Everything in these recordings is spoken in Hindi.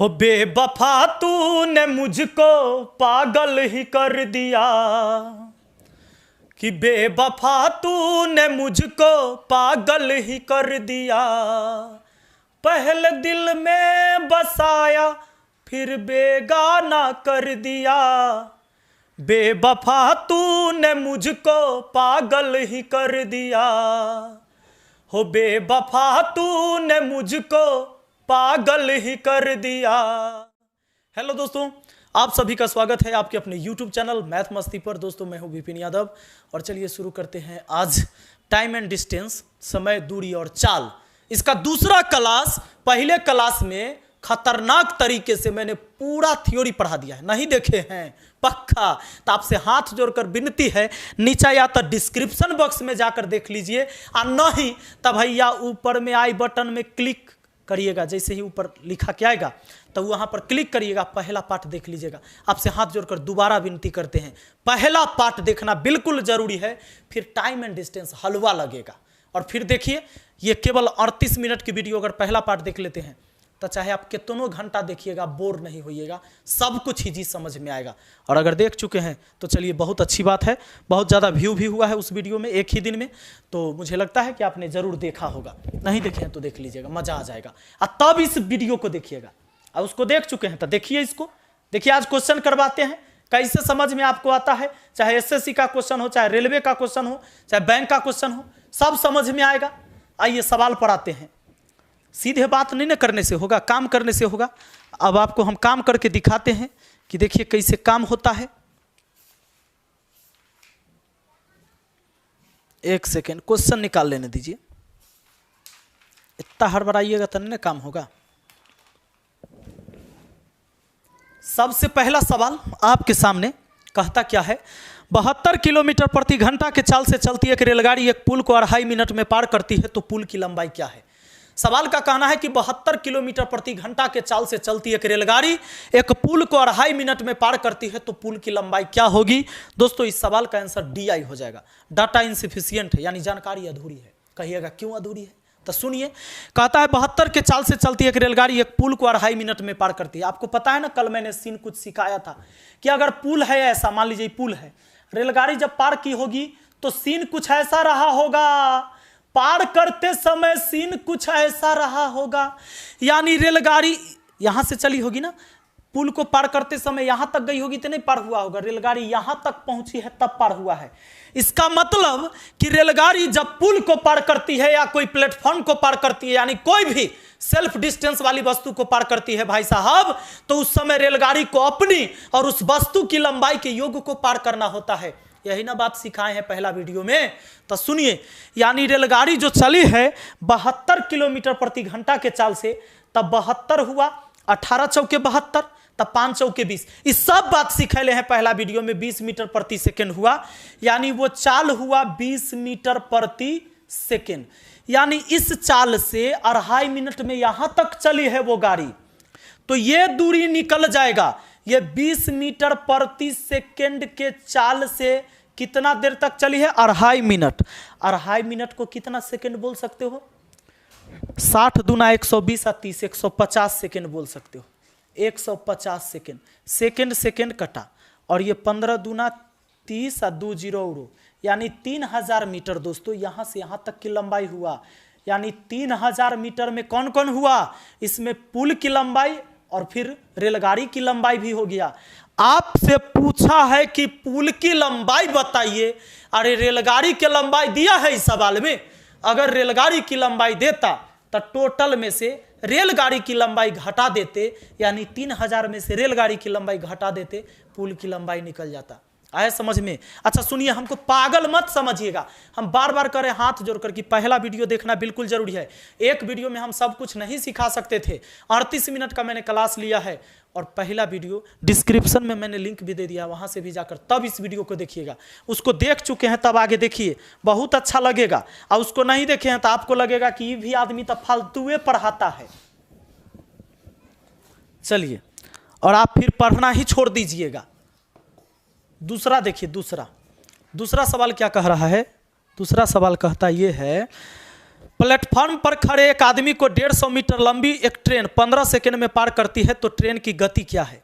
हो बेवफा तूने मुझको पागल ही कर दिया, कि बेवफा तूने मुझको पागल ही कर दिया। पहले दिल में बसाया फिर बेगाना कर दिया। बेवफा तूने मुझको पागल ही कर दिया। हो बेवफा तूने मुझको पागल ही कर दिया। हेलो दोस्तों, आप सभी का स्वागत है आपके अपने YouTube चैनल मैथ मस्ती पर। दोस्तों मैं हूं विपिन यादव और चलिए शुरू करते हैं आज टाइम एंड डिस्टेंस, समय, दूरी और चाल, इसका दूसरा क्लास। पहले क्लास में खतरनाक तरीके से मैंने पूरा थ्योरी पढ़ा दिया है, नहीं देखे हैं पक्का तो आपसे हाथ जोड़कर विनती है, नीचे या तो डिस्क्रिप्शन बॉक्स में जाकर देख लीजिए, और नहीं तब भैया ऊपर में आई बटन में क्लिक करिएगा। जैसे ही ऊपर लिखा क्या आएगा तो वहां पर क्लिक करिएगा, पहला पार्ट देख लीजिएगा। आपसे हाथ जोड़कर दोबारा विनती करते हैं, पहला पार्ट देखना बिल्कुल जरूरी है, फिर टाइम एंड डिस्टेंस हलवा लगेगा। और फिर देखिए, ये केवल 38 मिनट की वीडियो, अगर पहला पार्ट देख लेते हैं तो चाहे आप कितनों घंटा देखिएगा बोर नहीं होइएगा, सब कुछ इजी समझ में आएगा। और अगर देख चुके हैं तो चलिए बहुत अच्छी बात है, बहुत ज़्यादा व्यू भी हुआ है उस वीडियो में एक ही दिन में, तो मुझे लगता है कि आपने ज़रूर देखा होगा। नहीं देखे हैं तो देख लीजिएगा, मज़ा आ जाएगा। और तब इस वीडियो को देखिएगा, और उसको देख चुके हैं तो देखिए इसको। देखिए आज क्वेश्चन करवाते हैं, कैसे समझ में आपको आता है, चाहे एसएससी का क्वेश्चन हो, चाहे रेलवे का क्वेश्चन हो, चाहे बैंक का क्वेश्चन हो, सब समझ में आएगा। आइए सवाल पढ़ाते हैं। सीधे बात नहीं ना करने से होगा, काम करने से होगा। अब आपको हम काम करके दिखाते हैं कि देखिए कैसे काम होता है। एक सेकेंड, क्वेश्चन निकाल लेने दीजिए, इतना हड़बड़ाइएगा तो नहीं काम होगा। सबसे पहला सवाल आपके सामने कहता क्या है, 72 किलोमीटर प्रति घंटा के चाल से चलती एक रेलगाड़ी एक पुल को 2.5 मिनट में पार करती है, तो पुल की लंबाई क्या है। सवाल का कहना है कि 72 किलोमीटर प्रति घंटा के चाल से चलती एक रेलगाड़ी एक पुल को 2.5 मिनट में पार करती है, तो पुल की लंबाई क्या होगी। दोस्तों इस सवाल का आंसर डी आई हो जाएगा, डाटा इनसफिशिएंट है, यानी जानकारी अधूरी है। कहिएगा क्यों अधूरी है, तो सुनिए। कहता है 72 के चाल से चलती एक रेलगाड़ी एक पुल को 2.5 मिनट में पार करती है। आपको पता है ना, कल मैंने सीन कुछ सिखाया था कि अगर पुल है ऐसा, मान लीजिए पुल है, रेलगाड़ी जब पार की होगी तो सीन कुछ ऐसा रहा होगा, पार करते समय सीन कुछ ऐसा रहा होगा। यानी रेलगाड़ी यहां से चली होगी ना, पुल को पार करते समय यहां तक गई होगी तो नहीं पार हुआ होगा, रेलगाड़ी यहां तक पहुंची है तब पार हुआ है। इसका मतलब कि रेलगाड़ी जब पुल को पार करती है या कोई प्लेटफॉर्म को पार करती है, यानी कोई भी सेल्फ डिस्टेंस वाली वस्तु को पार करती है भाई साहब, तो उस समय रेलगाड़ी को अपनी और उस वस्तु की लंबाई के योग को पार करना होता है। यही ना बात सिखाए हैं पहला वीडियो में, तो सुनिए। यानी रेलगाड़ी जो चली है 72 किलोमीटर प्रति घंटा के चाल से, तब 72 हुआ, 18 चौके 72, तब 5 चौके 20, इस सब बात सिखैले हैं पहला वीडियो में। 20 मीटर प्रति सेकेंड हुआ, यानी वो चाल हुआ 20 मीटर प्रति सेकेंड। यानी इस चाल से 2.5 मिनट में यहां तक चली है वो गाड़ी, तो ये दूरी निकल जाएगा। ये 20 मीटर प्रति सेकेंड के चाल से कितना देर तक चली है, 2.5 मिनट। 2.5 मिनट को कितना सेकेंड बोल सकते हो, 60 दूना 120 और 30, 150 सेकेंड बोल सकते हो। 150 सेकेंड, सेकेंड सेकेंड कटा, और ये 15 दूना 30 और 2 जीरो उड़ो, यानी 3000 मीटर। दोस्तों यहां से यहां तक की लंबाई हुआ, यानी 3000 मीटर में कौन कौन हुआ, इसमें पुल की लंबाई और फिर रेलगाड़ी की लंबाई भी हो गया। आपसे पूछा है कि पुल की लंबाई बताइए, अरे रेलगाड़ी की लंबाई दिया है इस सवाल में। अगर रेलगाड़ी की लंबाई देता तो टोटल में से रेलगाड़ी की लंबाई घटा देते, यानी 3000 में से रेलगाड़ी की लंबाई घटा देते, पुल की लंबाई निकल जाता। आए समझ में। अच्छा सुनिए, हमको पागल मत समझिएगा, हम बार बार करें हाथ जोड़कर कि पहला वीडियो देखना बिल्कुल जरूरी है। एक वीडियो में हम सब कुछ नहीं सिखा सकते थे, 38 मिनट का मैंने क्लास लिया है, और पहला वीडियो डिस्क्रिप्शन में मैंने लिंक भी दे दिया, वहां से भी जाकर तब इस वीडियो को देखिएगा। उसको देख चुके हैं तब आगे देखिए, बहुत अच्छा लगेगा। और उसको नहीं देखे हैं तो आपको लगेगा कि ये भी आदमी तो फालतूए पढ़ाता है। चलिए, और आप फिर पढ़ना ही छोड़ दीजिएगा। दूसरा देखिए, दूसरा सवाल क्या कह रहा है। दूसरा सवाल कहता ये है प्लेटफॉर्म पर खड़े एक आदमी को 150 मीटर लंबी एक ट्रेन 15 सेकंड में पार करती है तो ट्रेन की गति क्या है।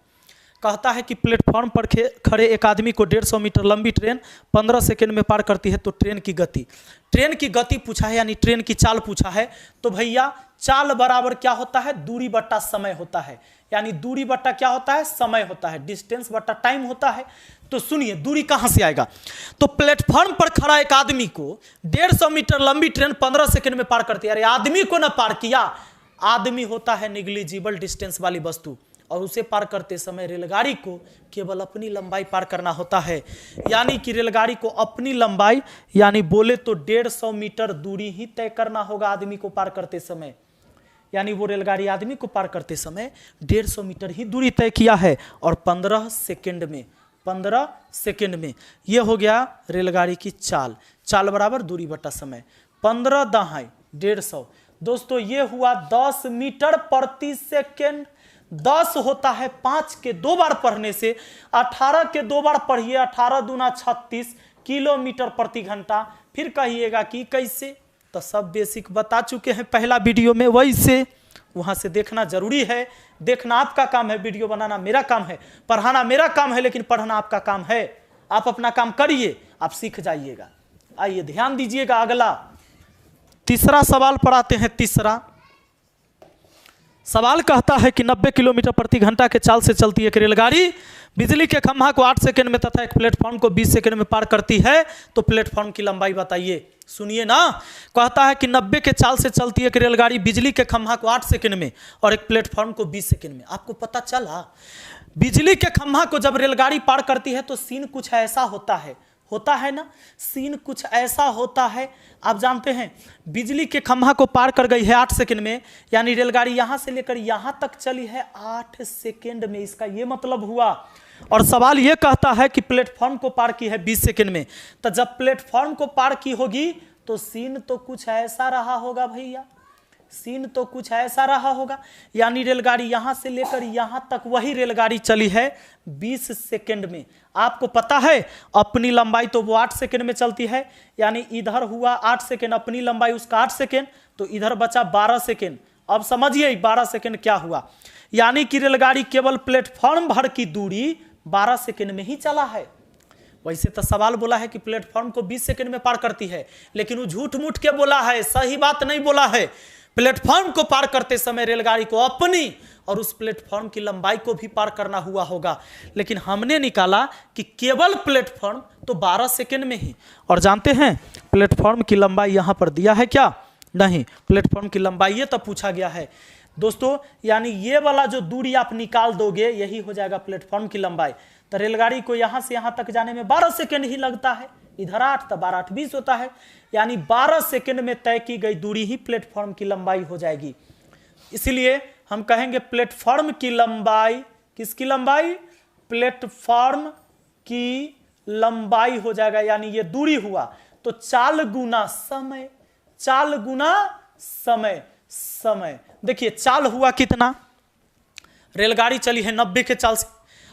कहता है कि प्लेटफॉर्म पर खड़े एक आदमी को 150 मीटर लंबी ट्रेन 15 सेकंड में पार करती है तो ट्रेन की गति पूछा है, यानी ट्रेन की चाल पूछा है। तो भैया चाल बराबर क्या होता है, दूरी बट्टा समय होता है, यानी दूरी बट्टा क्या होता है, समय होता है, डिस्टेंस बट्टा टाइम होता है। तो सुनिए दूरी कहां से आएगा, तो प्लेटफॉर्म पर खड़ा एक आदमी को 150 मीटर लंबी ट्रेन 15 सेकंड में पार करती है। अरे आदमी को ना पार किया, आदमी होता है निग्लिजिबल डिस्टेंस वाली वस्तु, और उसे पार करते समय रेलगाड़ी को केवल अपनी लंबाई पार करना होता है, यानी कि रेलगाड़ी को अपनी लंबाई यानी बोले तो 150 मीटर दूरी ही तय करना होगा आदमी को पार करते समय, यानी वो रेलगाड़ी आदमी को पार करते समय 150 मीटर ही दूरी तय किया है और 15 सेकंड में ये हो गया रेलगाड़ी की चाल बराबर दूरी बटा समय। 15 दहाई 150, दोस्तों ये हुआ 10 मीटर प्रति सेकंड। 10 होता है 5 के 2 बार पढ़ने से, 18 के 2 बार पढ़िए, 18 दूना 36 किलोमीटर प्रति घंटा। फिर कहिएगा कि कैसे, तो सब बेसिक बता चुके हैं पहला वीडियो में, वैसे वहां से देखना जरूरी है। देखना आपका काम है, वीडियो बनाना मेरा काम है, पढ़ाना मेरा काम है, लेकिन पढ़ना आपका काम है। आप अपना काम करिए, आप सीख जाइएगा। आइए ध्यान दीजिएगा, अगला तीसरा सवाल पढ़ाते हैं। तीसरा सवाल कहता है कि 90 किलोमीटर प्रति घंटा के चाल से चलती एक रेलगाड़ी बिजली के खंभा को 8 सेकंड में तथा एक प्लेटफॉर्म को 20 सेकंड में पार करती है तो प्लेटफॉर्म की लंबाई बताइए। सुनिए ना, कहता है कि 90 के चाल से चलती एक रेलगाड़ी बिजली के खंभा को 8 सेकंड में और एक प्लेटफॉर्म को 20 सेकंड में। आपको पता चला बिजली के खंभा को जब रेलगाड़ी पार करती है तो सीन कुछ ऐसा होता है ना, सीन कुछ ऐसा होता है। आप जानते हैं बिजली के खंभा को पार कर गई है 8 सेकंड में, यानी रेलगाड़ी यहां से लेकर यहां तक चली है 8 सेकंड में, इसका यह मतलब हुआ। और सवाल यह कहता है कि प्लेटफॉर्म को पार की है 20 सेकंड में, तो जब प्लेटफॉर्म को पार की होगी तो सीन तो कुछ ऐसा रहा होगा भैया, सीन तो कुछ ऐसा रहा होगा, यानी रेलगाड़ी यहां से लेकर यहां तक वही रेलगाड़ी चली है 20 सेकंड में। आपको पता है अपनी लंबाई तो वो 8 सेकंड में चलती है, यानी इधर हुआ 8 सेकंड, अपनी लंबाई उसका 8 सेकंड, तो इधर बचा 12 सेकंड। अब समझिए 12 सेकंड क्या हुआ, यानी कि रेलगाड़ी केवल प्लेटफॉर्म भर की दूरी 12 सेकंड में ही चला है। वैसे तो सवाल बोला है कि प्लेटफॉर्म को 20 सेकंड में पार करती है, लेकिन वो झूठ मूठ के बोला है, सही बात नहीं बोला है। प्लेटफॉर्म को पार करते समय रेलगाड़ी को अपनी और उस प्लेटफॉर्म की लंबाई को भी पार करना हुआ होगा, लेकिन हमने निकाला कि केवल प्लेटफॉर्म तो 12 सेकंड में ही। और जानते हैं प्लेटफॉर्म की लंबाई यहां पर दिया है क्या, नहीं, प्लेटफॉर्म की लंबाई ये तो पूछा गया है दोस्तों, यानी ये वाला जो दूरी आप निकाल दोगे यही हो जाएगा प्लेटफॉर्म की लंबाई। तो रेलगाड़ी को यहां से यहां तक जाने में 12 सेकंड ही लगता है, इधर 8 तो 12 8 20 होता है, यानी 12 सेकंड में तय की गई दूरी ही प्लेटफॉर्म की लंबाई हो जाएगी। इसलिए हम कहेंगे प्लेटफॉर्म की लंबाई, किसकी लंबाई, प्लेटफॉर्म की लंबाई हो जाएगा, यानी ये दूरी हुआ तो चाल गुना समय, चाल गुना समय। देखिए चाल हुआ कितना, रेलगाड़ी चली है 90 के चाल से,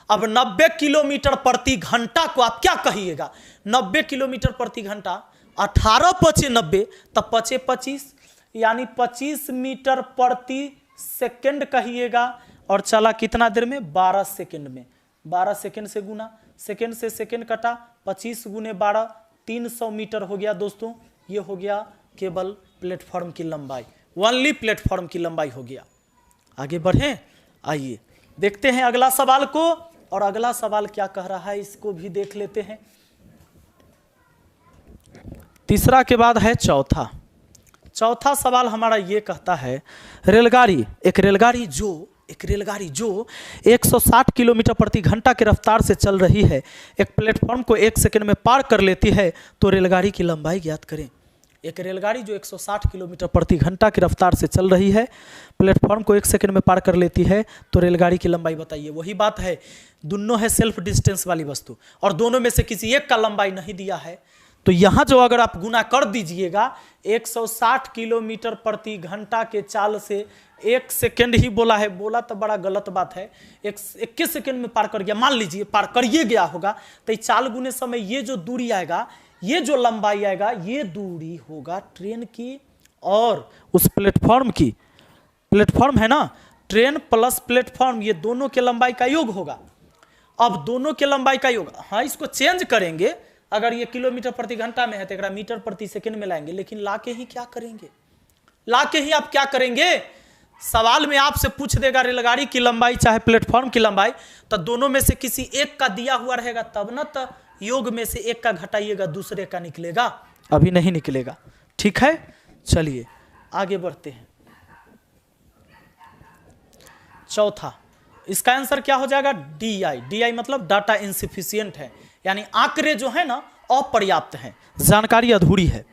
अब 90 किलोमीटर प्रति घंटा को आप क्या कहिएगा, 90 किलोमीटर प्रति घंटा 18 पचे 90 तब पचे 25, यानी 25 मीटर प्रति सेकंड कहिएगा, और चला कितना देर में, 12 सेकंड में। 12 सेकंड से गुना, सेकंड से सेकंड कटा, 25 गुने 12 300 मीटर हो गया दोस्तों। ये हो गया केवल प्लेटफॉर्म की लंबाई, ओनली प्लेटफॉर्म की लंबाई हो गया। आगे बढ़ें, आइए देखते हैं अगला सवाल को, और अगला सवाल क्या कह रहा है इसको भी देख लेते हैं। तीसरा के बाद है चौथा सवाल हमारा ये कहता है एक रेलगाड़ी जो 160 किलोमीटर प्रति घंटा की रफ्तार से चल रही है, एक प्लेटफॉर्म को 1 सेकंड में पार कर लेती है तो रेलगाड़ी की लंबाई ज्ञात करें। एक रेलगाड़ी जो 160 किलोमीटर प्रति घंटा की रफ्तार से चल रही है, प्लेटफॉर्म को 1 सेकंड में पार कर लेती है तो रेलगाड़ी की लंबाई बताइए। वही बात है, दोनों है सेल्फ डिस्टेंस वाली वस्तु और दोनों में से किसी एक का लंबाई नहीं दिया है, तो यहां जो अगर आप गुना कर दीजिएगा 160 किलोमीटर प्रति घंटा के चाल से 1 सेकंड ही बोला है, बोला तो बड़ा गलत बात है, 21 सेकंड में पार कर गया, मान लीजिए पार करिए गया होगा, तो चाल गुने समय ये जो दूरी आएगा, ये जो लंबाई आएगा, ये दूरी होगा ट्रेन की और उस प्लेटफॉर्म है ना, ट्रेन प्लस प्लेटफॉर्म, ये दोनों के लंबाई का योग होगा। अब दोनों के लंबाई का योग, हाँ इसको चेंज करेंगे, अगर ये किलोमीटर प्रति घंटा में है तो एक मीटर प्रति सेकंड में लाएंगे, लेकिन लाके ही क्या करेंगे, लाके ही आप क्या करेंगे, सवाल में आपसे पूछ देगा रेलगाड़ी की लंबाई चाहे प्लेटफॉर्म की लंबाई, तो दोनों में से किसी एक का दिया हुआ रहेगा तब ना, तो योग में से एक का घटाइएगा दूसरे का निकलेगा, अभी नहीं निकलेगा। ठीक है, चलिए आगे बढ़ते हैं। चौथा, इसका आंसर क्या हो जाएगा, डी आई मतलब डाटा इनसफिशिएंट है, यानी आंकड़े जो है ना अपर्याप्त हैं, जानकारी अधूरी है।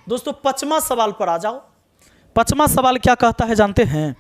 दोस्तों 5वां सवाल पर आ जाओ। 5वां सवाल क्या कहता है जानते हैं,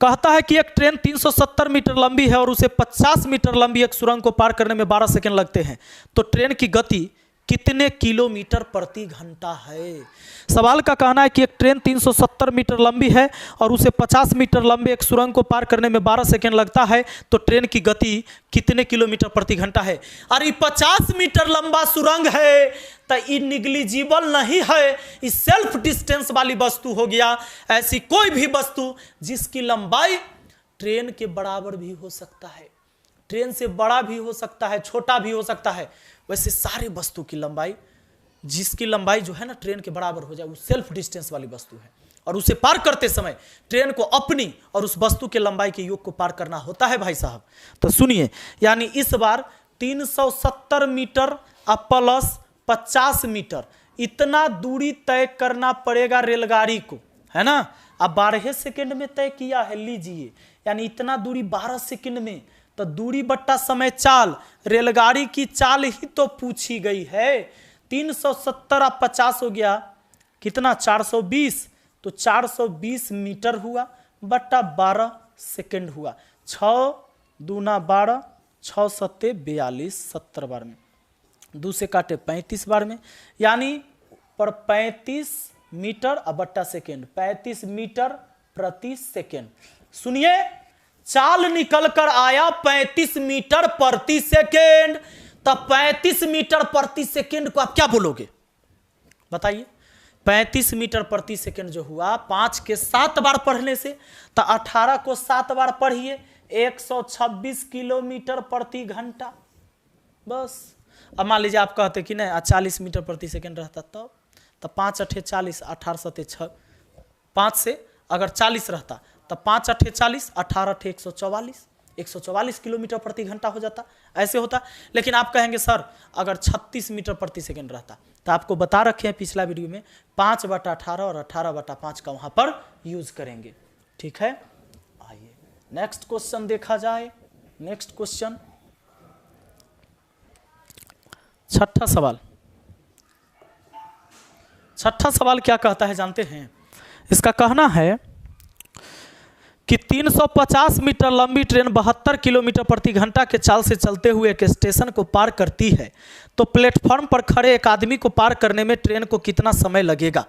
कहता है कि एक ट्रेन 370 मीटर लंबी है और उसे 50 मीटर लंबी एक सुरंग को पार करने में 12 सेकंड लगते हैं, तो ट्रेन की गति कितने किलोमीटर प्रति घंटा है। सवाल का कहना है कि एक ट्रेन 370 मीटर लंबी है और उसे 50 मीटर लंबे एक सुरंग को पार करने में 12 सेकंड लगता है, तो ट्रेन की गति कितने किलोमीटर प्रति घंटा है। अरे 50 मीटर लंबा सुरंग है तो ये निग्लिजिबल नहीं है, ये सेल्फ डिस्टेंस वाली वस्तु हो गया। ऐसी कोई भी वस्तु जिसकी लंबाई ट्रेन के बराबर भी हो सकता है, ट्रेन से बड़ा भी हो सकता है, छोटा भी हो सकता है, वैसे सारे वस्तु की लंबाई, जिसकी लंबाई जो है ना ट्रेन के बराबर हो जाए, वो सेल्फ डिस्टेंस वाली वस्तु है, और उसे पार करते समय ट्रेन को अपनी और उस वस्तु के लंबाई के योग को पार करना होता है भाई साहब। तो सुनिए, यानी इस बार 370 मीटर प्लस 50 मीटर इतना दूरी तय करना पड़ेगा रेलगाड़ी को, है ना। अब 12 सेकंड में तय किया है, लीजिए, यानी इतना दूरी 12 सेकंड में, तो दूरी बट्टा समय चाल, रेलगाड़ी की चाल ही तो पूछी गई है। 370 और 50 हो गया कितना, 420, तो 420 मीटर हुआ बट्टा 12 सेकंड हुआ, 6 दूना 12, 6 सत्ते 42, 70 बार में, 2 से काटे 35 बार में, यानी पर 35 मीटर और बट्टा सेकेंड, 35 मीटर प्रति सेकेंड। सुनिए, चाल निकल कर आया 35 मीटर प्रति सेकेंड, तब 35 मीटर प्रति सेकेंड को आप क्या बोलोगे बताइए। 35 मीटर प्रति सेकेंड जो हुआ 5 के 7 बार पढ़ने से, तो 18 को 7 बार पढ़िए, 126 किलोमीटर प्रति घंटा। बस अब मान लीजिए आप कहते कि नहीं 40 मीटर प्रति सेकेंड रहता तो 5 अठे 40, 18 सते 6, 5 से अगर 40 रहता तो 5 अठे 40, 18 अठे 144, 144 किलोमीटर प्रति घंटा हो जाता, ऐसे होता। लेकिन आप कहेंगे सर अगर 36 मीटर प्रति सेकेंड रहता, तो आपको बता रखे हैं पिछला वीडियो में 5/18 और 18/5 का वहां पर यूज करेंगे। ठीक है, आइए नेक्स्ट क्वेश्चन देखा जाए। नेक्स्ट क्वेश्चन, छठा सवाल। छठा सवाल क्या कहता है जानते हैं, इसका कहना है कि 350 मीटर लंबी ट्रेन 72 किलोमीटर प्रति घंटा के चाल से चलते हुए एक स्टेशन को पार करती है, तो प्लेटफॉर्म पर खड़े एक आदमी को पार करने में ट्रेन को कितना समय लगेगा।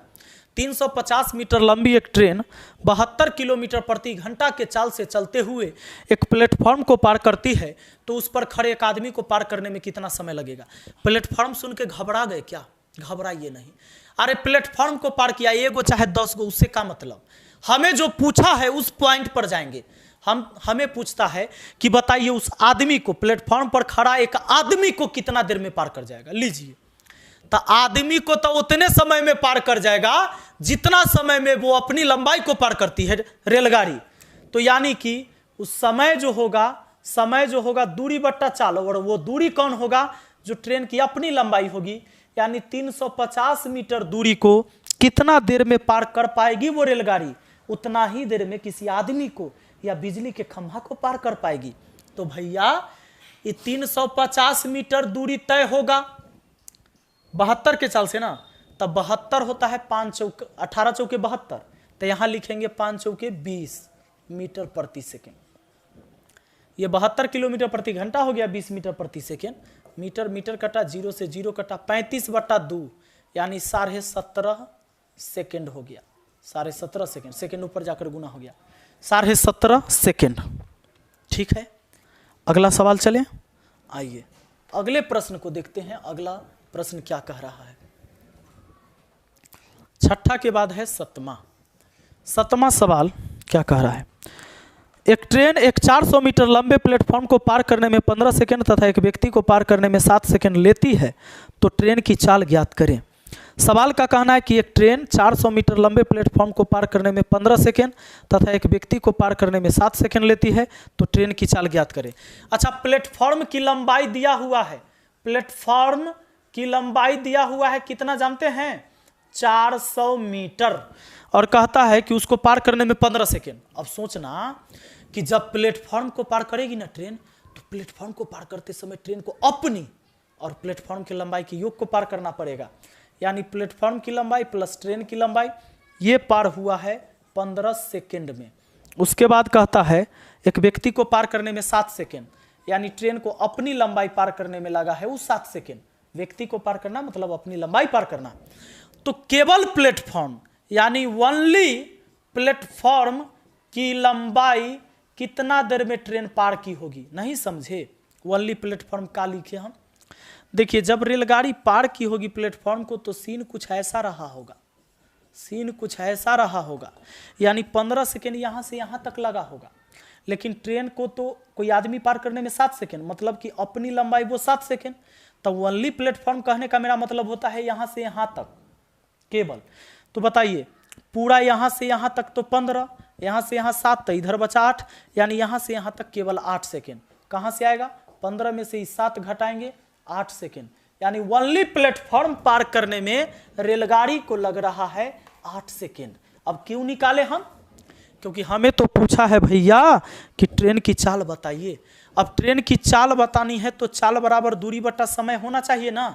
350 मीटर लंबी एक ट्रेन 72 किलोमीटर प्रति घंटा के चाल से चलते हुए एक प्लेटफॉर्म को पार करती है, तो उस पर खड़े एक आदमी को पार करने में कितना समय लगेगा। प्लेटफॉर्म सुन के घबरा गए क्या, घबराइए नहीं। अरे प्लेटफॉर्म को पार किया, 1 गो चाहे 10 गो, उससे क्या मतलब। हमें जो पूछा है उस पॉइंट पर जाएंगे। हमें पूछता है कि बताइए उस आदमी को, प्लेटफॉर्म पर खड़ा एक आदमी को कितना देर में पार कर जाएगा। लीजिए, तो आदमी को तो उतने समय में पार कर जाएगा जितना समय में वो अपनी लंबाई को पार करती है रेलगाड़ी। तो यानी कि उस समय जो होगा दूरी बट्टा चाल, और वो दूरी कौन होगा, जो ट्रेन की अपनी लंबाई होगी। यानी 350 मीटर दूरी को कितना देर में पार कर पाएगी वो रेलगाड़ी, उतना ही देर में किसी आदमी को या बिजली के खंभा को पार कर पाएगी। तो भैया ये 350 मीटर दूरी तय होगा 72 के चाल से ना, तब 72 होता है 5 चौके 18 चौके 72, तो यहां लिखेंगे 5 चौके 20 मीटर प्रति सेकेंड। ये 72 किलोमीटर प्रति घंटा हो गया 20 मीटर प्रति सेकेंड। मीटर कटा, 0 से 0 कटा, 35/2 यानी 17.5 सेकेंड हो गया। 17.5 सेकेंड, सेकेंड ऊपर जाकर गुना हो गया, 17.5 सेकेंड। ठीक है, अगला सवाल चले। आइए अगले प्रश्न को देखते हैं, अगला प्रश्न क्या कह रहा है। छठा के बाद है 7वां। 7वां सवाल क्या कह रहा है? एक ट्रेन एक 400 मीटर लंबे प्लेटफॉर्म को पार करने में 15 सेकंड तथा एक व्यक्ति को पार करने में 7 सेकंड लेती है, तो ट्रेन की चाल ज्ञात करें। सवाल का कहना है कि एक ट्रेन 400 मीटर लंबे प्लेटफॉर्म को पार करने में 15 सेकंड तथा एक व्यक्ति को पार करने में 7 सेकंड लेती है, तो ट्रेन की चाल ज्ञात करें। अच्छा, प्लेटफॉर्म की लंबाई दिया हुआ है, प्लेटफॉर्म की लंबाई दिया हुआ है, कितना जानते हैं? 400 मीटर, और कहता है कि उसको पार करने में 15 सेकेंड। अब सोचना कि जब प्लेटफॉर्म को पार करेगी ना ट्रेन, तो प्लेटफॉर्म को पार करते समय ट्रेन को अपनी और प्लेटफॉर्म की लंबाई के योग को पार करना पड़ेगा, यानी प्लेटफॉर्म की लंबाई प्लस ट्रेन की लंबाई, ये पार हुआ है 15 सेकेंड में। उसके बाद कहता है एक व्यक्ति को पार करने में 7 सेकेंड, यानी ट्रेन को अपनी लंबाई पार करने में लगा है वो 7 सेकेंड। व्यक्ति को पार करना मतलब अपनी लंबाई पार करना। तो केवल प्लेटफॉर्म यानी ओनली प्लेटफॉर्म की लंबाई कितना देर में ट्रेन पार की होगी? नहीं समझे? ओनली प्लेटफॉर्म का लिखे हम। देखिए, जब रेलगाड़ी पार की होगी प्लेटफॉर्म को, तो सीन कुछ ऐसा रहा होगा, सीन कुछ ऐसा रहा होगा, यानी 15 सेकेंड यहाँ से यहाँ तक लगा होगा। लेकिन ट्रेन को तो कोई आदमी पार करने में 7 सेकेंड, मतलब कि अपनी लंबाई वो 7 सेकेंड। तो ओनली प्लेटफॉर्म कहने का मेरा मतलब होता है यहाँ से यहाँ तक केवल। तो बताइए, पूरा यहाँ से यहाँ तक तो 15, यहाँ से यहाँ 7, तो इधर बचा 8, यानी यहाँ से यहाँ तक केवल 8 सेकेंड। कहाँ से आएगा? 15 में से 7 घटाएंगे 8 सेकेंड, यानी ओनली प्लेटफॉर्म पार करने में रेलगाड़ी को लग रहा है 8 सेकेंड। अब क्यों निकाले हम? क्योंकि हमें तो पूछा है भैया कि ट्रेन की चाल बताइए। अब ट्रेन की चाल बतानी है तो चाल बराबर दूरी बटा समय होना चाहिए ना।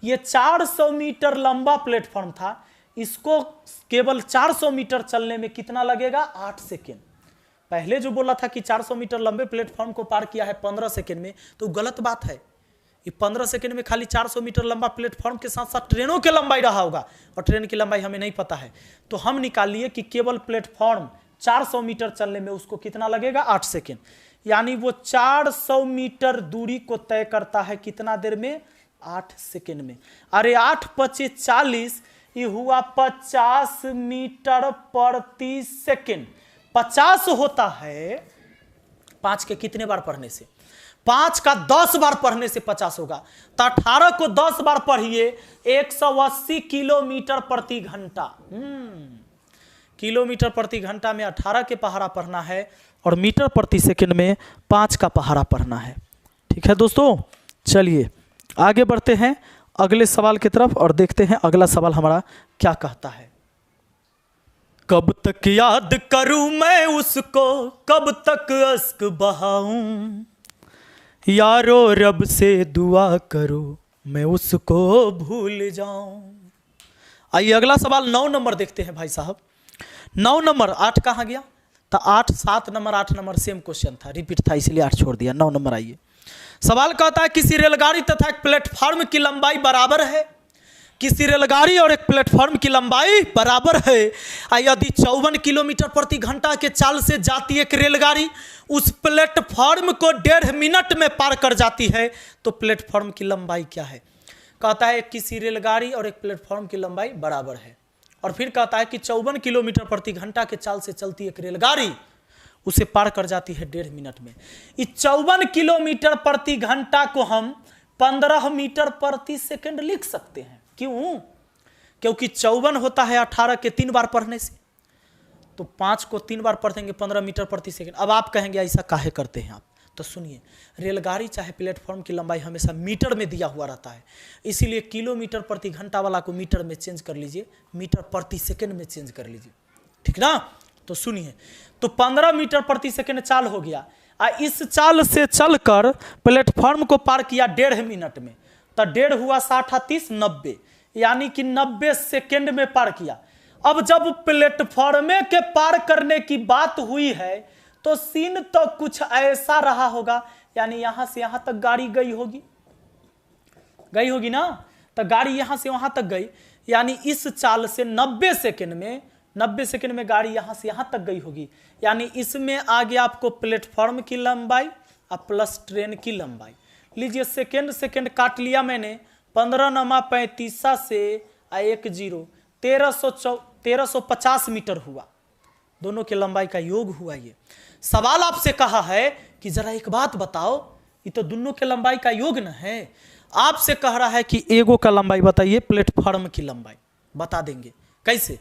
ये 400 मीटर लंबा प्लेटफॉर्म था, इसको केवल 400 मीटर चलने में कितना लगेगा? 8 सेकेंड। पहले जो बोला था कि 400 मीटर लंबे प्लेटफॉर्म को पार किया है 15 सेकेंड में, तो गलत बात है। ये 15 सेकेंड में खाली 400 मीटर लंबा प्लेटफॉर्म के साथ साथ ट्रेनों की लंबाई रहा होगा, और ट्रेन की लंबाई हमें नहीं पता है। तो हम निकाल लिए कि केवल प्लेटफॉर्म 400 मीटर चलने में उसको कितना लगेगा? 8 सेकेंड। यानी वो 400 मीटर दूरी को तय करता है कितना देर में? 8 सेकेंड में। अरे 8 पचे 40, ये हुआ 50 मीटर प्रति सेकेंड। 50 होता है 5 के कितने बार पढ़ने से? 5 का 10 बार पढ़ने से 50 होगा। तो 18 को 10 बार पढ़िए, 180 किलोमीटर प्रति घंटा। किलोमीटर प्रति घंटा में 18 के पहाड़ा पढ़ना है, और मीटर प्रति सेकंड में 5 का पहाड़ा पढ़ना है। ठीक है दोस्तों, चलिए आगे बढ़ते हैं अगले सवाल की तरफ और देखते हैं अगला सवाल हमारा क्या कहता है। कब तक याद करूं मैं उसको, कब तक अश्क बहाऊं, यारो रब से दुआ करो मैं उसको भूल जाऊं। आइए अगला सवाल 9 नंबर देखते हैं भाई साहब। 9 नंबर, 8 कहाँ गया? तो 8, 7 नंबर 8 नंबर सेम क्वेश्चन था, रिपीट था इसलिए 8 छोड़ दिया। 9 नंबर आइए। सवाल कहता है किसी रेलगाड़ी तथा एक प्लेटफॉर्म की लंबाई बराबर है। किसी रेलगाड़ी और एक प्लेटफॉर्म की लंबाई बराबर है। यदि 54 किलोमीटर प्रति घंटा के चाल से जाती एक रेलगाड़ी उस प्लेटफॉर्म को 1.5 मिनट में पार कर जाती है, तो प्लेटफॉर्म की लंबाई क्या है? कहता है किसी रेलगाड़ी और एक प्लेटफॉर्म की लंबाई बराबर है, और फिर कहता है कि 54 किलोमीटर प्रति घंटा के चाल से चलती एक रेलगाड़ी उसे पार कर जाती है 1.5 मिनट में। इस 54 किलोमीटर प्रति घंटा को हम 15 मीटर प्रति सेकंड लिख सकते हैं। क्यों? क्योंकि 54 होता है 18 के 3 बार पढ़ने से, तो 5 को 3 बार पढ़ देंगे 15 मीटर प्रति सेकंड। अब आप कहेंगे ऐसा काहे करते हैं आप? तो सुनिए, रेलगाड़ी चाहे प्लेटफॉर्म की लंबाई हमेशा मीटर में दिया हुआ रहता है, इसीलिए किलोमीटर प्रति घंटा वाला को मीटर में चेंज कर लीजिए, मीटर प्रति सेकंड में चेंज कर लीजिए। ठीक ना? तो सुनिए, तो 15 मीटर प्रति सेकंड चाल हो गया, इस चाल से चलकर प्लेटफॉर्म को पार किया 1.5 मिनट में, तो 1.5 हुआ 60 30 90, यानी कि 90 सेकंड में पार किया। अब जब प्लेटफॉर्म के पार करने की बात हुई है तो सीन तो कुछ ऐसा रहा होगा, यानी यहां से यहां तक गाड़ी गई होगी ना, तो गाड़ी यहां से वहां तक गई, यानी इस चाल से 90 सेकंड में गाड़ी यहां से यहां तक गई होगी, यानी इसमें आ गया आपको प्लेटफॉर्म की लंबाई और प्लस ट्रेन की लंबाई। लीजिए सेकंड काट लिया मैंने, 15 नमा 35 से 1 0 1350 मीटर हुआ। दोनों की लंबाई का योग हुआ। ये सवाल आपसे कहा है कि जरा एक बात बताओ, ये तो दोनों के लंबाई का योग न है। आपसे कह रहा है कि एगो का लंबाई बताइए, प्लेटफॉर्म की लंबाई बता देंगे। कैसे?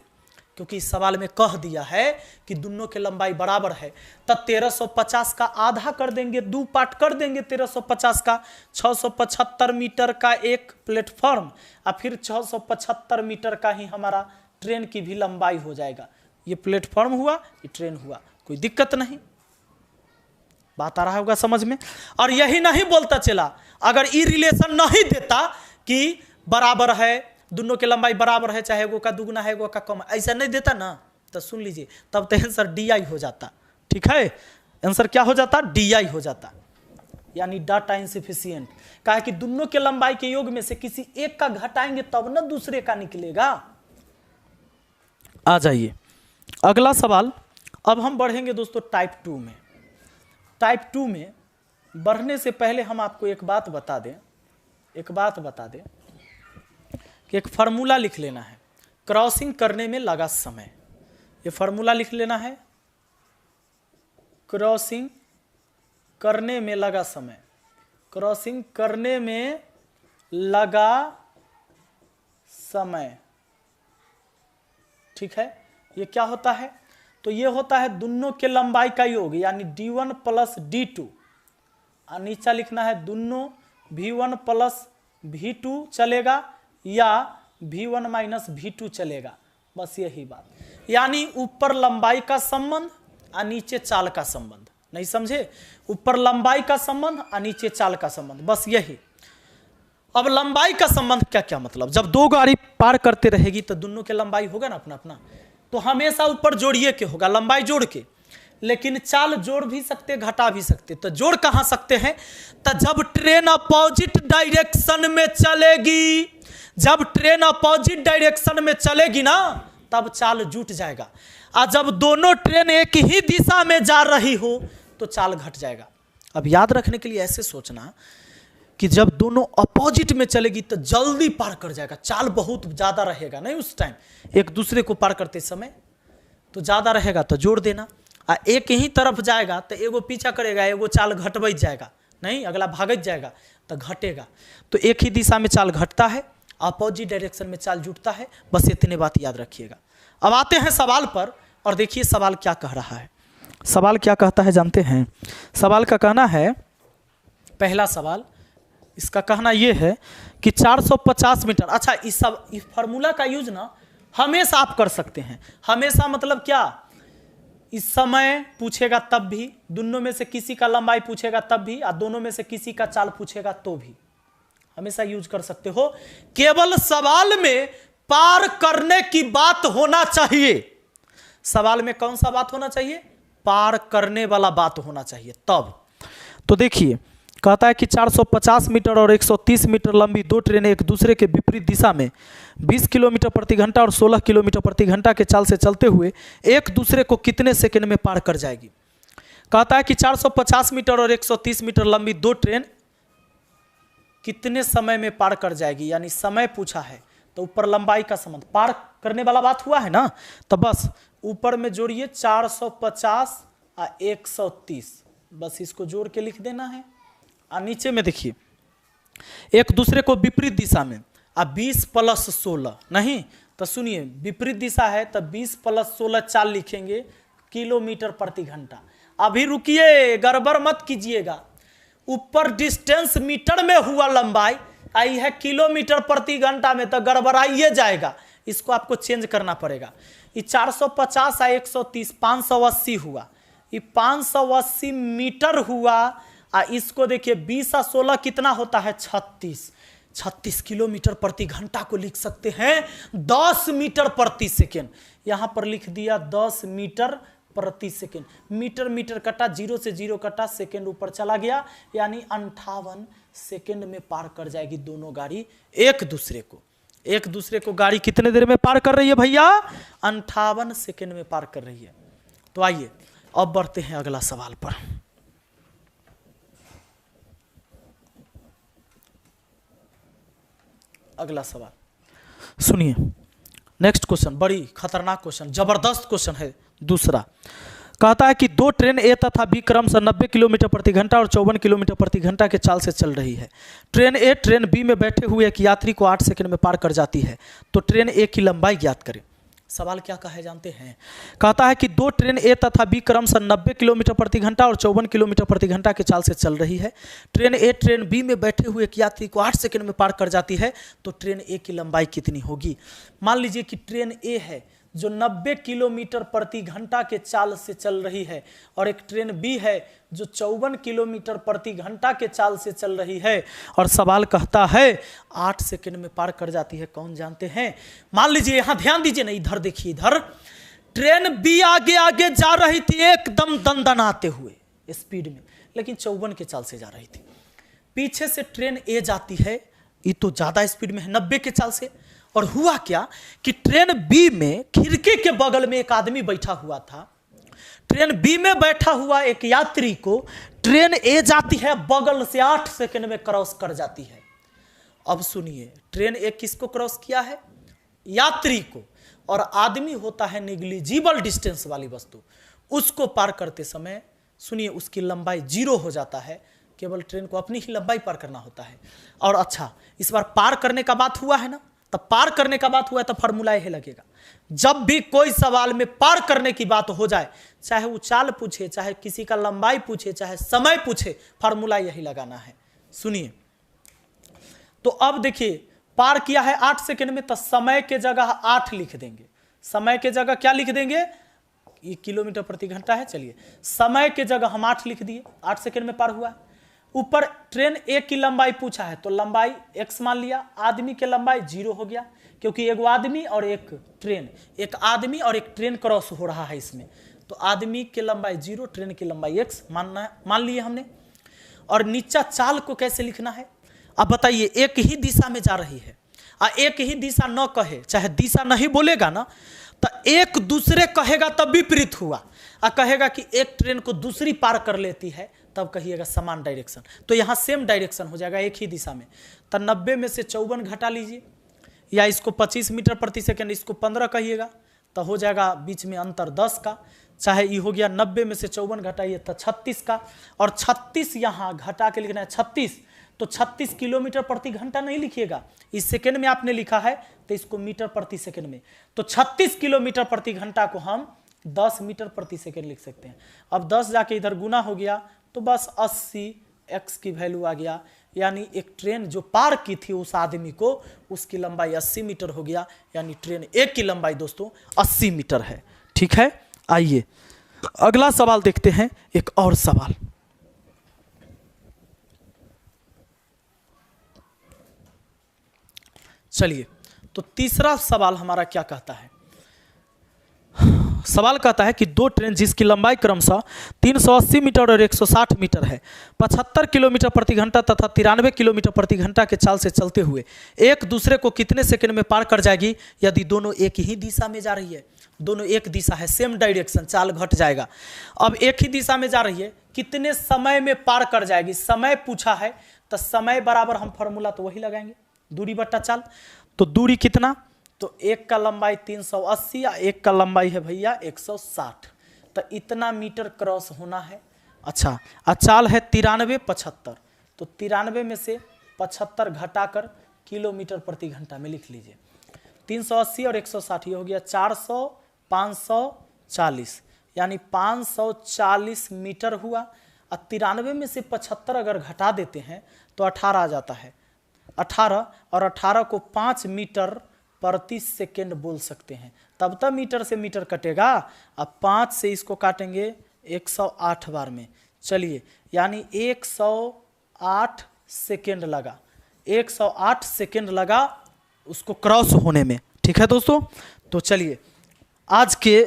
क्योंकि इस सवाल में कह दिया है कि दोनों की लंबाई बराबर है, तब 1350 का आधा कर देंगे, 2 पार्ट कर देंगे 1350 का। 675 मीटर का एक प्लेटफॉर्म और फिर 675 मीटर का ही हमारा ट्रेन की भी लंबाई हो जाएगा। ये प्लेटफॉर्म हुआ, ये ट्रेन हुआ, कोई दिक्कत नहीं। बात आ रहा होगा समझ में। और यही नहीं बोलता चला, अगर ये रिलेशन नहीं देता कि बराबर है, दोनों की लंबाई बराबर है, चाहे एगो का दुगना है एगो का कम, ऐसा नहीं देता ना, तो सुन लीजिए, तब तो आंसर DI हो जाता। ठीक है, आंसर क्या हो जाता? DI हो जाता, यानी डाटा इनसफिशिएंट। कहा कि दोनों के लंबाई के योग में से किसी एक का घटाएंगे तब ना दूसरे का निकलेगा। आ जाइए अगला सवाल। अब हम बढ़ेंगे दोस्तों टाइप 2 में। टाइप 2 में बढ़ने से पहले हम आपको एक बात बता दें कि एक फार्मूला लिख लेना है, क्रॉसिंग करने में लगा समय। ये फार्मूला लिख लेना है, क्रॉसिंग करने में लगा समय, क्रॉसिंग करने में लगा समय। ठीक है, ये क्या होता है? तो ये होता है दोनों के लंबाई का योग, यानी D1 प्लस D2, और नीचा लिखना है दोनों V1 प्लस V2 चलेगा या V1 माइनस V2 चलेगा, बस यही बात। यानी ऊपर लंबाई का संबंध और नीचे चाल का संबंध। नहीं समझे? ऊपर लंबाई का संबंध और नीचे चाल का संबंध, बस यही। अब लंबाई का संबंध क्या क्या मतलब? जब दो गाड़ी पार करते रहेगी तो दोनों के लंबाई होगा ना अपना अपना, तो हमेशा ऊपर जोड़िए के होगा, लंबाई जोड़ के। लेकिन चाल जोड़ भी सकते, घटा भी सकते। तो जोड़ कहां सकते हैं? तो जब ट्रेन अपोजिट डायरेक्शन में चलेगी, जब ट्रेन अपोजिट डायरेक्शन में चलेगी ना, तब चाल जुट जाएगा। और जब दोनों ट्रेन एक ही दिशा में जा रही हो तो चाल घट जाएगा। अब याद रखने के लिए ऐसे सोचना कि जब दोनों अपोजिट में चलेगी तो जल्दी पार कर जाएगा, चाल बहुत ज्यादा रहेगा नहीं उस टाइम, एक दूसरे को पार करते समय तो ज्यादा रहेगा, तो जोड़ देना। आ एक ही तरफ जाएगा तो एगो पीछा करेगा, एगो चाल घटबैत जाएगा, नहीं अगला भागत जाएगा तो घटेगा। तो एक ही दिशा में चाल घटता है, अपोजिट डायरेक्शन में चाल जुटता है, बस इतने बात याद रखिएगा। अब आते हैं सवाल पर, और देखिए सवाल क्या कह रहा है। सवाल क्या कहता है जानते हैं? सवाल का कहना है, पहला सवाल इसका कहना यह है कि 450 मीटर। अच्छा, इस फार्मूला का यूज ना हमेशा आप कर सकते हैं। हमेशा मतलब क्या? इस समय पूछेगा तब भी, दोनों में से किसी का लंबाई पूछेगा तब भी, और दोनों में से किसी का चाल पूछेगा तो भी हमेशा यूज कर सकते हो। केवल सवाल में पार करने की बात होना चाहिए। सवाल में कौन सा बात होना चाहिए? पार करने वाला बात होना चाहिए तब। तो देखिए कहता है कि 450 मीटर और 130 मीटर लंबी दो ट्रेनें एक दूसरे के विपरीत दिशा में 20 किलोमीटर प्रति घंटा और 16 किलोमीटर प्रति घंटा के चाल से चलते हुए एक दूसरे को कितने सेकंड में पार कर जाएगी? कहता है कि 450 मीटर और 130 मीटर लंबी दो ट्रेन कितने समय में पार कर जाएगी, यानी समय पूछा है। तो ऊपर लंबाई का संबंध, पार करने वाला बात हुआ है ना, तो बस ऊपर में जोड़िए 450 और 130, बस इसको जोड़ के लिख देना है। और नीचे में देखिए एक दूसरे को विपरीत दिशा में, अब 20 प्लस 16 नहीं, तो सुनिए विपरीत दिशा है तो 20 प्लस 16 चाल लिखेंगे किलोमीटर प्रति घंटा। अभी रुकिए, गड़बड़ मत कीजिएगा। ऊपर डिस्टेंस मीटर में हुआ, लंबाई आई है किलोमीटर प्रति घंटा में, तो गड़बड़ाइए जाएगा। इसको आपको चेंज करना पड़ेगा। ये 450 और 130 580 हुआ, ये 580 मीटर हुआ। इसको देखिए 20 और 16 कितना होता है? 36 किलोमीटर प्रति घंटा को लिख सकते हैं 10 मीटर प्रति सेकेंड। यहां पर लिख दिया 10 मीटर प्रति सेकेंड। मीटर मीटर कटा, 0 से 0 कटा, सेकेंड ऊपर चला गया, यानी 58 सेकेंड में पार कर जाएगी दोनों गाड़ी एक दूसरे को। एक दूसरे को गाड़ी कितने देर में पार कर रही है भैया? 58 सेकेंड में पार कर रही है। तो आइए अब बढ़ते हैं अगला सवाल पर। अगला सवाल सुनिए, नेक्स्ट क्वेश्चन बड़ी खतरनाक क्वेश्चन, जबरदस्त क्वेश्चन है दूसरा। कहता है कि दो ट्रेन ए तथा बी क्रमशः 90 किलोमीटर प्रति घंटा और 54 किलोमीटर प्रति घंटा के चाल से चल रही है। ट्रेन ए ट्रेन बी में बैठे हुए एक यात्री को 8 सेकंड में पार कर जाती है, तो ट्रेन ए की लंबाई ज्ञात करें। सवाल क्या कहा है जानते हैं। कहता है कि दो ट्रेन ए तथा बी क्रमशः 90 किलोमीटर प्रति घंटा और 54 किलोमीटर प्रति घंटा के चाल से चल रही है। ट्रेन ए ट्रेन बी में बैठे हुए एक यात्री को 8 सेकंड में पार कर जाती है, तो ट्रेन ए की लंबाई कितनी होगी। मान लीजिए कि ट्रेन ए है जो 90 किलोमीटर प्रति घंटा के चाल से चल रही है और एक ट्रेन बी है जो 54 किलोमीटर प्रति घंटा के चाल से चल रही है, और सवाल कहता है 8 सेकंड में पार कर जाती है। कौन जानते हैं। मान लीजिए, यहां ध्यान दीजिए ना, इधर देखिए, इधर ट्रेन बी आगे आगे जा रही थी एकदम दनदनाते हुए स्पीड में, लेकिन 54 के चाल से जा रही थी। पीछे से ट्रेन ए जाती है, ये तो ज्यादा स्पीड में है 90 के चाल से। और हुआ क्या कि ट्रेन बी में खिड़की के बगल में एक आदमी बैठा हुआ था। ट्रेन बी में बैठा हुआ एक यात्री को ट्रेन ए जाती है बगल से 8 सेकंड में क्रॉस कर जाती है। अब सुनिए, ट्रेन ए किसको क्रॉस किया है, यात्री को, और आदमी होता है निग्लिजिबल डिस्टेंस वाली वस्तु, उसको पार करते समय सुनिए उसकी लंबाई 0 हो जाता है। केवल ट्रेन को अपनी ही लंबाई पार करना होता है। और अच्छा, इस बार पार करने का बात हुआ है ना, तब पार करने का बात हुआ है तो फॉर्मूला यही लगेगा। जब भी कोई सवाल में पार करने की बात हो जाए, चाहे वो चाल पूछे, चाहे किसी का लंबाई पूछे, चाहे समय पूछे, फॉर्मूला यही लगाना है। सुनिए, तो अब देखिए पार किया है 8 सेकंड में, तो समय के जगह 8 लिख देंगे। समय के जगह क्या लिख देंगे, ये किलोमीटर प्रति घंटा है, चलिए समय के जगह हम 8 लिख दिए। 8 सेकंड में पार हुआ है। ऊपर ट्रेन ए की लंबाई पूछा है तो लंबाई x मान लिया, आदमी की लंबाई 0 हो गया, क्योंकि एक आदमी और एक ट्रेन, एक आदमी और एक ट्रेन क्रॉस हो रहा है इसमें, तो आदमी की लंबाई 0, ट्रेन की लंबाई x मान लिए हमने। और नीचा चाल को कैसे लिखना है, अब बताइए। एक ही दिशा में जा रही है, एक ही दिशा न कहे, चाहे दिशा नहीं बोलेगा ना, तो एक दूसरे कहेगा तब विपरीत हुआ, कहेगा कि एक ट्रेन को दूसरी पार कर लेती है, तब कहिएगा समान डायरेक्शन। तो यहाँ सेम डायरेक्शन हो जाएगा, एक ही दिशा में। तो 90 में से 54 घटा लीजिए, या इसको 25 मीटर प्रति सेकंड, इसको 15 कहिएगा, तो हो जाएगा बीच में अंतर 10 का। चाहे ये हो गया 90 में से 54 घटाइए तो 36 का, और 36 यहाँ घटा के लिखना है 36, तो 36 किलोमीटर प्रति घंटा नहीं लिखिएगा, इस सेकंड में आपने लिखा है तो इसको मीटर प्रति सेकंड में, तो 36 किलोमीटर प्रति घंटा को हम 10 मीटर प्रति सेकंड लिख सकते हैं। अब 10 जाके इधर गुना हो गया तो बस 80 x की वैल्यू आ गया, यानी एक ट्रेन जो पार की थी उस आदमी को, उसकी लंबाई 80 मीटर हो गया, यानी ट्रेन एक की लंबाई दोस्तों 80 मीटर है। ठीक है, आइए अगला सवाल देखते हैं। एक और सवाल, चलिए तो तीसरा सवाल हमारा क्या कहता है। सवाल कहता है कि दो ट्रेन जिसकी लंबाई क्रमशः 380 मीटर और 160 मीटर है, 75 किलोमीटर प्रति घंटा तथा 93 किलोमीटर प्रति घंटा के चाल से चलते हुए एक दूसरे को कितने सेकंड में पार कर जाएगी यदि दोनों एक ही दिशा में जा रही है। दोनों एक दिशा है, सेम डायरेक्शन, चाल घट जाएगा। अब एक ही दिशा में जा रही है, कितने समय में पार कर जाएगी। समय पूछा है तो समय बराबर हम फॉर्मूला तो वही लगाएंगे, दूरी बट्टा चाल। तो दूरी कितना, तो एक का लंबाई 380 या एक का लंबाई है भैया 160, तो इतना मीटर क्रॉस होना है। अच्छा, चाल है 93 75, तो 93 में से 75 घटाकर किलोमीटर प्रति घंटा में लिख लीजिए। 380 और 160 ये हो गया 400 540, यानी 540 मीटर हुआ। और 93 में से 75 अगर घटा देते हैं तो 18 आ जाता है। 18 और 18 को 5 मीटर प्रति सेकेंड बोल सकते हैं, तब तक मीटर से मीटर कटेगा। अब 5 से इसको काटेंगे 108 बार में, चलिए यानी 108 सेकेंड लगा, 108 सेकेंड लगा उसको क्रॉस होने में। ठीक है दोस्तों, तो चलिए आज के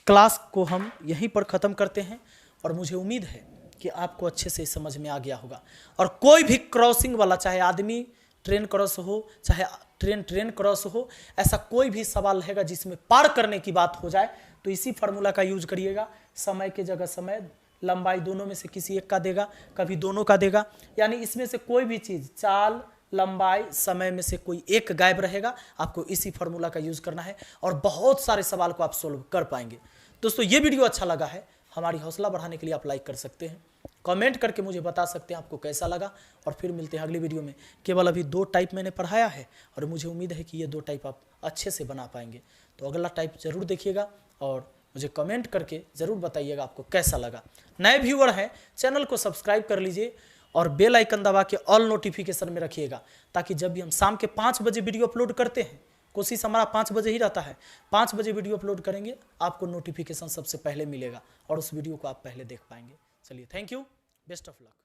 क्लास को हम यहीं पर ख़त्म करते हैं, और मुझे उम्मीद है कि आपको अच्छे से समझ में आ गया होगा। और कोई भी क्रॉसिंग वाला, चाहे आदमी ट्रेन क्रॉस हो, चाहे ट्रेन क्रॉस हो, ऐसा कोई भी सवाल रहेगा जिसमें पार करने की बात हो जाए तो इसी फार्मूला का यूज करिएगा। समय के जगह समय, लंबाई दोनों में से किसी एक का देगा, कभी दोनों का देगा, यानी इसमें से कोई भी चीज़, चाल लंबाई समय में से कोई एक गायब रहेगा। आपको इसी फॉर्मूला का यूज करना है और बहुत सारे सवाल को आप सोल्व कर पाएंगे। दोस्तों ये वीडियो अच्छा लगा है, हमारी हौसला बढ़ाने के लिए आप लाइक कर सकते हैं, कमेंट करके मुझे बता सकते हैं आपको कैसा लगा, और फिर मिलते हैं अगली वीडियो में। केवल अभी 2 टाइप मैंने पढ़ाया है और मुझे उम्मीद है कि ये 2 टाइप आप अच्छे से बना पाएंगे। तो अगला टाइप जरूर देखिएगा और मुझे कमेंट करके ज़रूर बताइएगा आपको कैसा लगा। नए व्यूअर हैं, चैनल को सब्सक्राइब कर लीजिए और बेल आइकन दबा के ऑल नोटिफिकेशन में रखिएगा, ताकि जब भी हम शाम के 5 बजे वीडियो अपलोड करते हैं, कोशिश हमारा 5 बजे ही रहता है, 5 बजे वीडियो अपलोड करेंगे, आपको नोटिफिकेशन सबसे पहले मिलेगा और उस वीडियो को आप पहले देख पाएंगे। चलिए, thank you, best of luck.